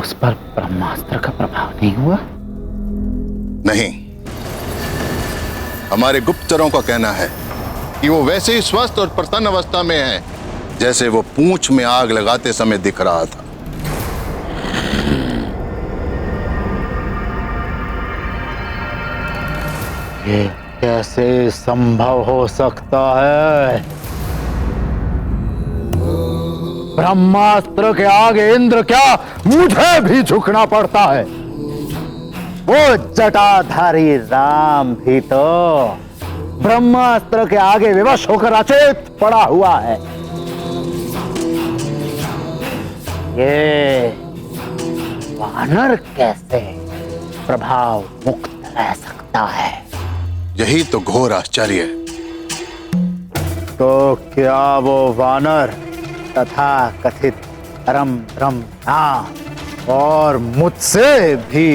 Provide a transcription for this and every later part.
उस पर ब्रह्मास्त्र का प्रभाव नहीं हुआ? नहीं, हमारे गुप्तचरों का कहना है कि वो वैसे ही स्वस्थ और प्रसन्न अवस्था में है जैसे वो पूंछ में आग लगाते समय दिख रहा था। ये कैसे संभव हो सकता है? ब्रह्मास्त्र के आगे इंद्र क्या, मुझे भी झुकना पड़ता है। वो जटाधारी राम भी तो ब्रह्मास्त्र के आगे विवश होकर अचेत पड़ा हुआ है। ये वानर कैसे प्रभाव मुक्त रह सकता है? यही तो घोर आश्चर्य है। तो क्या वो वानर तथा कथित परम ब्रह्म और मुझसे भी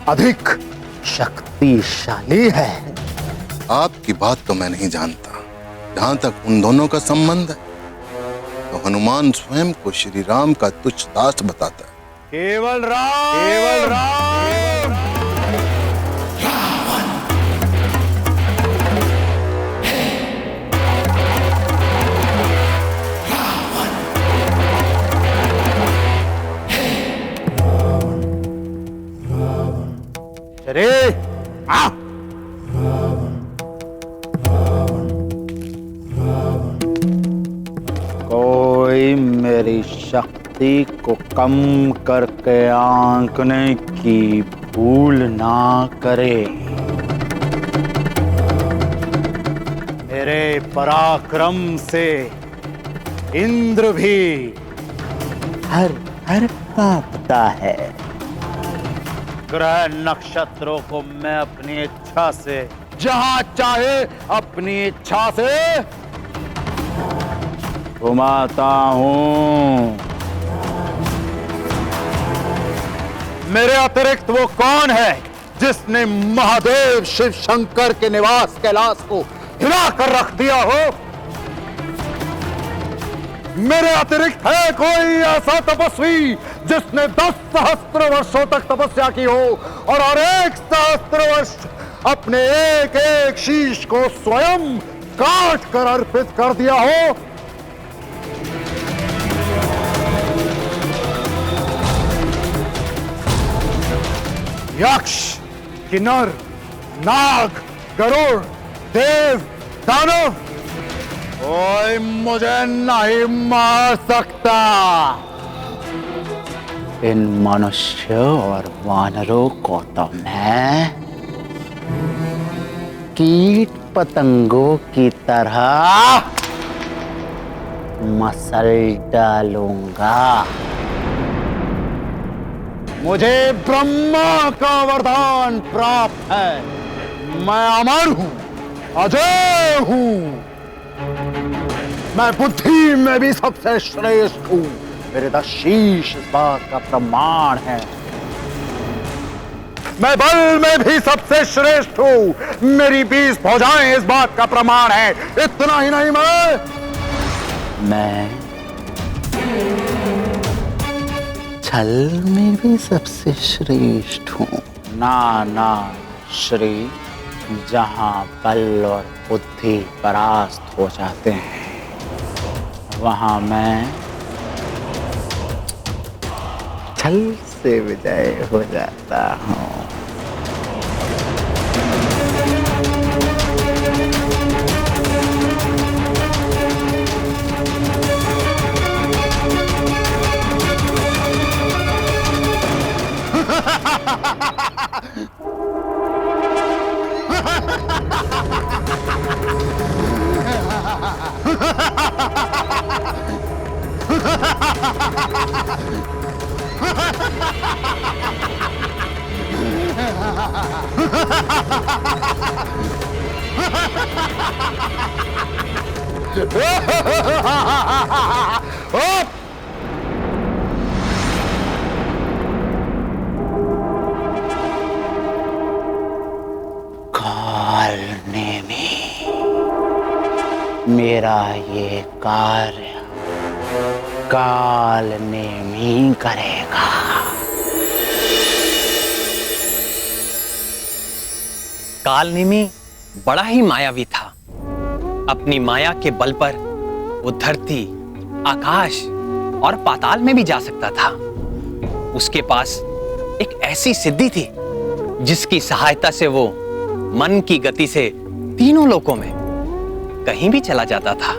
अधिक शक्तिशाली है? आपकी बात तो मैं नहीं जानता। जहां तक उन दोनों का संबंध है तो हनुमान स्वयं को श्री राम का तुच्छ दास बताता है। केवल राम, केवल राम। अरे कोई मेरी शक्ति को कम करके आंकने की भूल ना करे। मेरे पराक्रम से इंद्र भी हर हर कांपता है। ग्रह नक्षत्रों को मैं अपनी इच्छा से जहां चाहे अपनी इच्छा से घुमाता हूं। मेरे अतिरिक्त वो कौन है जिसने महादेव शिव शंकर के निवास कैलाश को हिला कर रख दिया हो? मेरे अतिरिक्त है कोई ऐसा तपस्वी जिसने 10 सहस्त्र वर्षों तक तपस्या की हो और हर 1 सहस्त्र वर्ष अपने एक एक शीश को स्वयं काट कर अर्पित कर दिया हो? यक्ष, किन्नर, नाग, गरुड़, देव, दानव, कोई मुझे नहीं मार सकता। इन मनुष्य और वानरों को तो मैं कीट पतंगों की तरह मसल डालूंगा। मुझे ब्रह्मा का वरदान प्राप्त है। मैं अमर हूं, अजय हूं। मैं बुद्धि में भी सबसे श्रेष्ठ हूं। मेरे 10 शीश इस बात का प्रमाण है। मैं बल में भी सबसे श्रेष्ठ हूं। मेरी 20 भुजाएं इस बात का प्रमाण है। इतना ही नहीं, मैं छल में भी सबसे श्रेष्ठ हूं। ना श्री, जहां बल और बुद्धि परास्त हो जाते हैं वहां मैं छल से विजय हो जाता हूं। काल नेमी, मेरा ये कार्य काल नेमी करेगा। कालनेमी बड़ा ही मायावी था। अपनी माया के बल पर वो धरती, आकाश और पाताल में भी जा सकता था। उसके पास एक ऐसी सिद्धि थी जिसकी सहायता से वो मन की गति से तीनों लोकों में कहीं भी चला जाता था।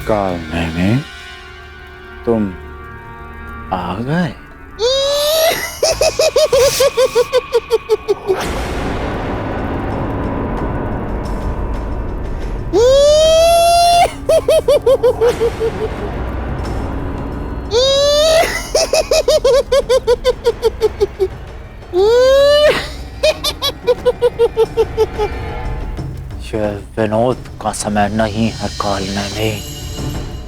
कालनेमी, तुम आ गए। यह विनोद का समय नहीं है कालनेमी।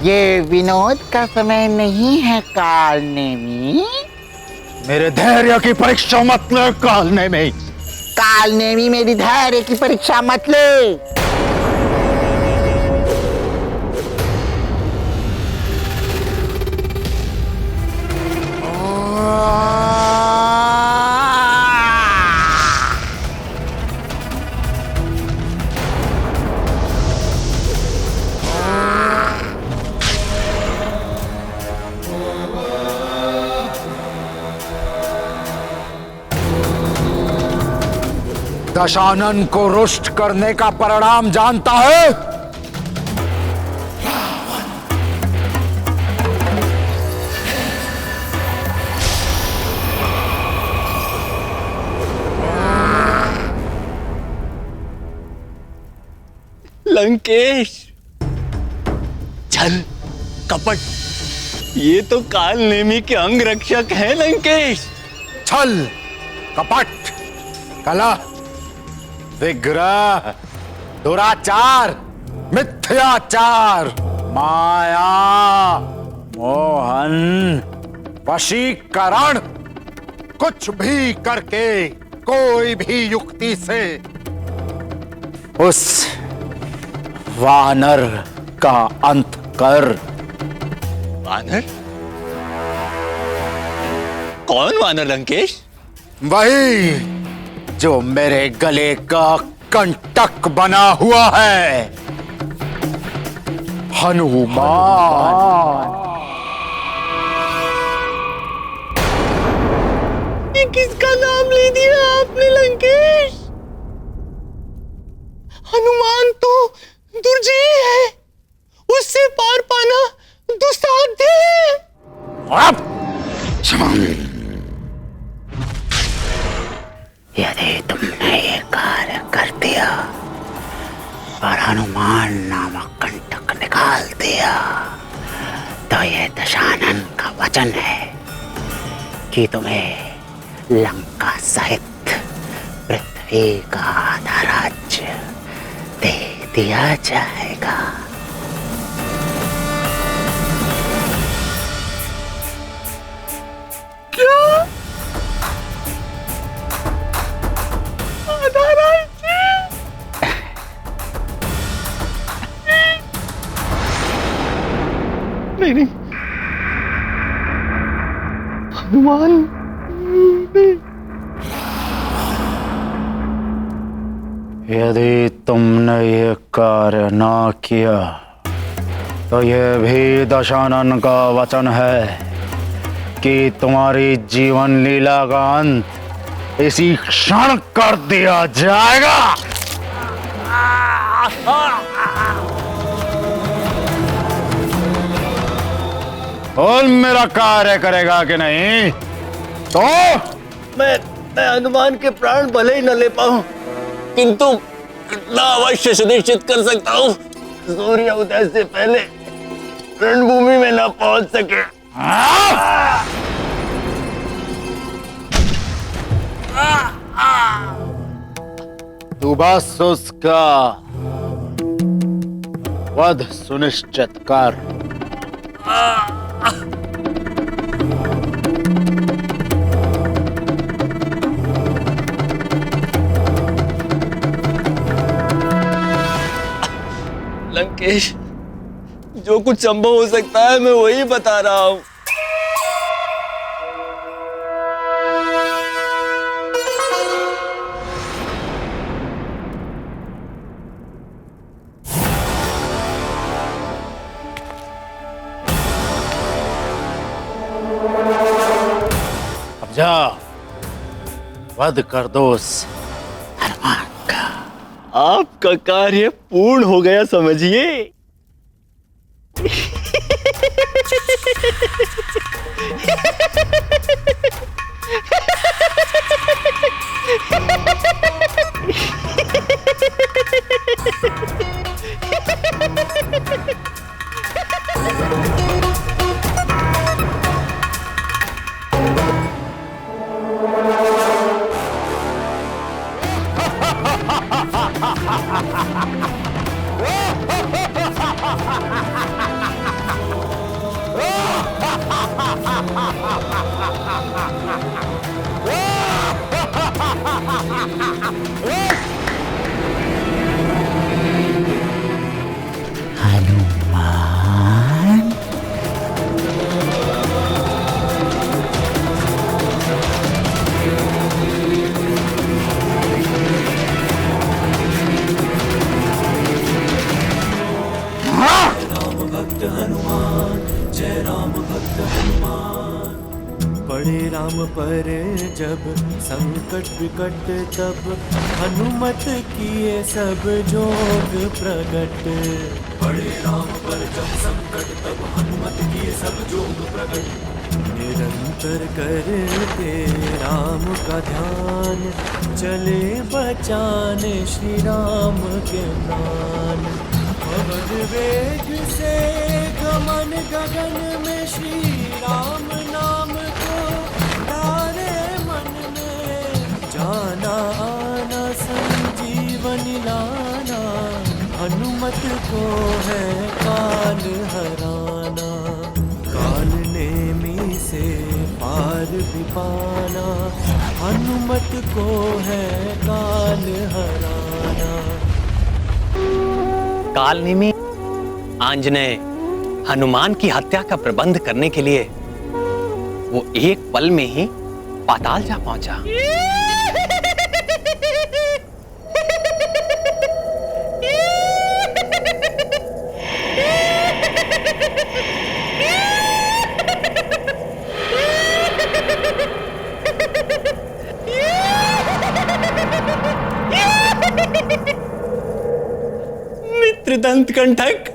ये विनोद का समय नहीं है कालनेमी। मेरे धैर्य की परीक्षा मत ले कालनेमी। कालनेमी मेरी धैर्य की परीक्षा मत ले। दशानन को रुष्ट करने का परिणाम जानता है? लंकेश, छल, कपट, ये तो कालनेमी के अंग रक्षक हैं लंकेश। छल, कपट, कलह, विग्रह, दुराचार, मिथ्याचार, माया, मोहन, वशीकरण, कुछ भी करके, कोई भी युक्ति से उस वानर का अंत कर। वानर? कौन वानर लंकेश? वही जो मेरे गले का कंटक बना हुआ है, हनुमान। ये किसका नाम ले दिया आपने लंकेश? हनुमान तो दुर्जय है, उससे पार पाना दुस्साध्य है। अब यदि तुमने ये कार्य कर दिया और हनुमान नामक कंटक निकाल दिया तो ये दशानन का वचन है कि तुम्हें लंका सहित पृथ्वी का आधा राज्य दे दिया जाएगा। नहीं, हनुमान यदि तुमने ये कार्य ना किया तो यह भी दशानन का वचन है कि तुम्हारी जीवन लीला का अंत इसी क्षण कर दिया जाएगा। और मेरा कार्य करेगा कि नहीं? तो मैं हनुमान के प्राण भले ही न ले पाऊं, किंतु इतना अवश्य सुनिश्चित कर सकता हूं, सूर्य उदय से पहले रणभूमि में न पहुंच सके। तू बस उसका वध सुनिश्चित कर। लंकेश, जो कुछ संभव हो सकता है मैं वही बता रहा हूं। अब जा वध कर दो उस हनुमान का। आपका कार्य पूर्ण हो गया समझिए। हनुमान, पड़े राम पर जब संकट विकट तब हनुमत किए सब जोग प्रगट। पड़े राम पर जब संकट तब हनुमत किए सब जोग प्रगट। निरंतर करते राम का ध्यान चले बचाने श्री राम के प्राण। पवन वेग से गमन गगन में श्री राम नाम को तारे मन में। जाना आना संजीवनी लाना हनुमत को है काल हराना। काल नेमी से पार भी पाना हनुमत को है काल हराना। कालनेमी आंजनेय हनुमान की हत्या का प्रबंध करने के लिए वो एक पल में ही पाताल जा पहुंचा। मित्र दंतकंठक,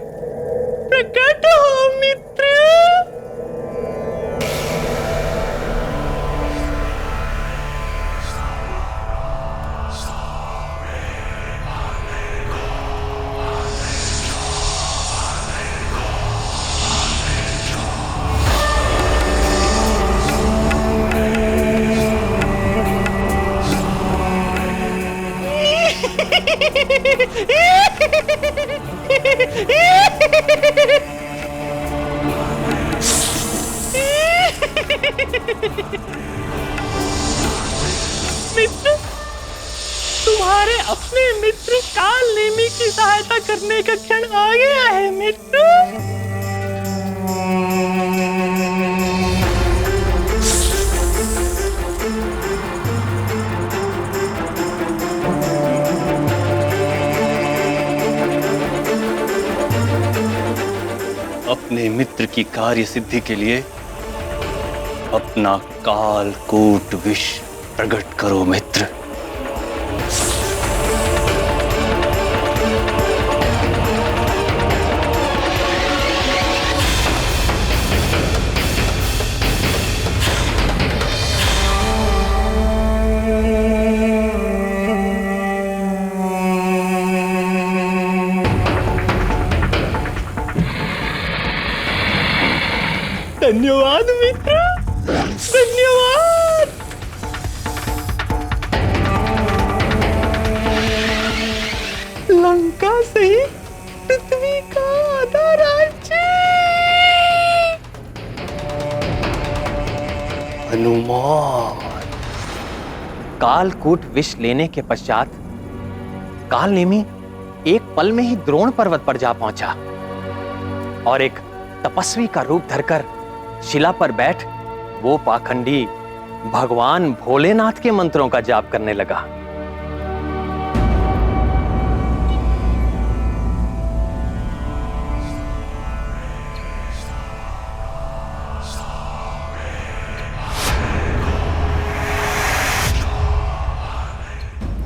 प्रकट हो मित्र। मित्र, तुम्हारे अपने मित्र कालनेमी की सहायता करने का क्षण आ गया है मित्र। अपने मित्र की कार्य सिद्धि के लिए अपना कालकूट विष प्रकट करो मित्र। धन्यवाद मित्र, धन्यवाद। हनुमान। कालकूट विष लेने के पश्चात कालनेमी एक पल में ही द्रोण पर्वत पर जा पहुंचा और एक तपस्वी का रूप धरकर शिला पर बैठ वो पाखंडी भगवान भोलेनाथ के मंत्रों का जाप करने लगा।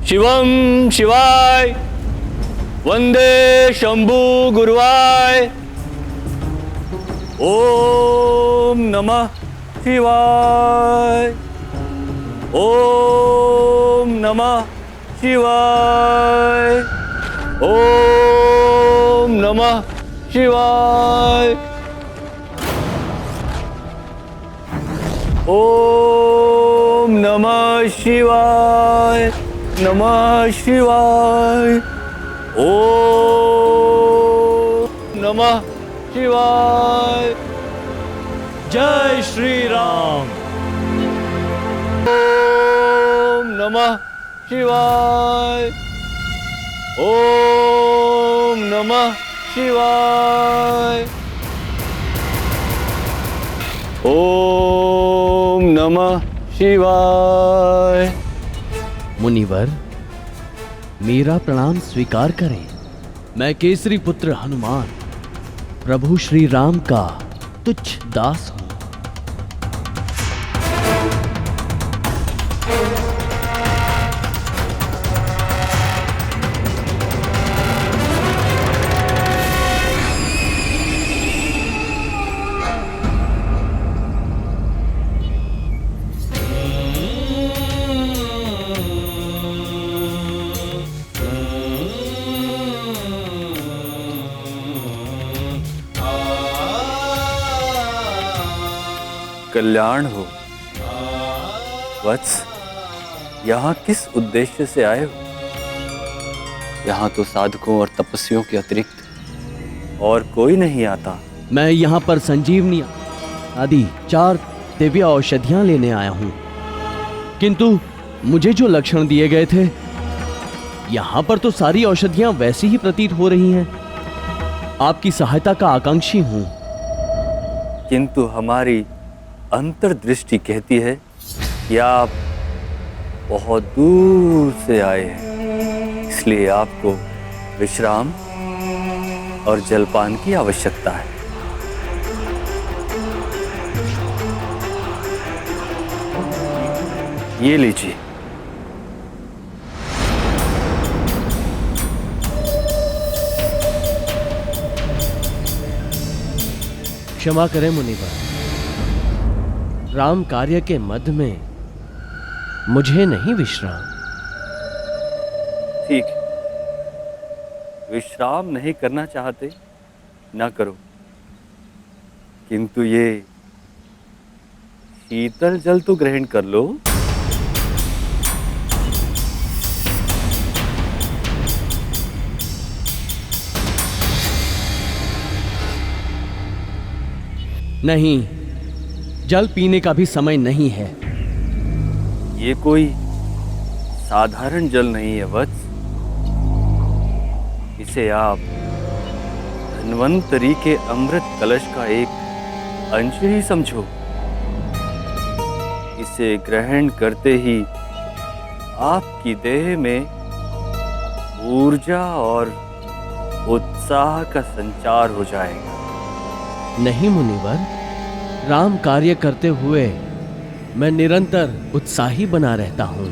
शिवम शिवाय वंदे शंभु गुरुवाय। ओम नमः शिवाय। ओम नमः शिवाय। ओम नमः शिवाय। ओम नमः शिवाय। नमः शिवाय। ओम नमः शिवाय। जय श्री राम। ओम नमः शिवाय। ओम नमः शिवाय। ओम नमः शिवाय। मुनिवर, मेरा प्रणाम स्वीकार करें। मैं केसरी पुत्र हनुमान प्रभु श्री राम का तुच्छ दास हूं। कल्याण हो। वत्स, यहाँ किस उद्देश्य से आए हो? यहाँ तो साधकों और तपस्वियों के अतिरिक्त और कोई नहीं आता। मैं यहाँ पर संजीवनी आदि 4 दिव्य औषधियाँ लेने आया हूँ, किंतु मुझे जो लक्षण दिए गए थे, यहाँ पर तो सारी औषधियाँ वैसी ही प्रतीत हो रही हैं। आपकी सहायता का आकांक्षी हूँ। किंतु हमारी अंतर्दृष्टि कहती है कि आप बहुत दूर से आए हैं, इसलिए आपको विश्राम और जलपान की आवश्यकता है। ये लीजिए। क्षमा करें मुनिवर, राम कार्य के मध्य में मुझे नहीं विश्राम। ठीक है, विश्राम नहीं करना चाहते ना करो, किंतु ये शीतल जल तो ग्रहण कर लो। नहीं, जल पीने का भी समय नहीं है। ये कोई साधारण जल नहीं है वत्स, इसे आप धन्वंतरी के अमृत कलश का एक अंश ही समझो। इसे ग्रहण करते ही आपकी देह में ऊर्जा और उत्साह का संचार हो जाएगा। नहीं मुनिवर, राम कार्य करते हुए मैं निरंतर उत्साही बना रहता हूं।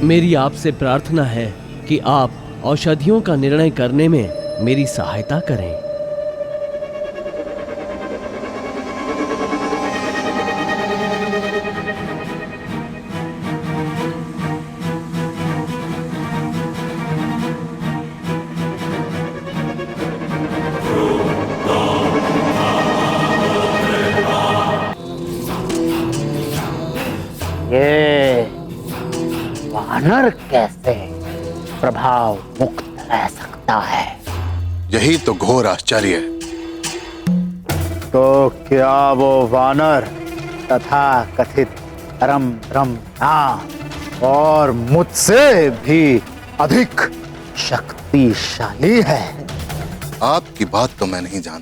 मेरी आपसे प्रार्थना है कि आप औषधियों का निर्णय करने में मेरी सहायता करें। ये वानर कैसे प्रभाव मुक्त रह सकता है? यही तो घोर आश्चर्य है। तो क्या वो वानर तथा कथित परम ब्रह्मा और मुझसे भी अधिक शक्तिशाली है? आपकी बात तो मैं नहीं जानता।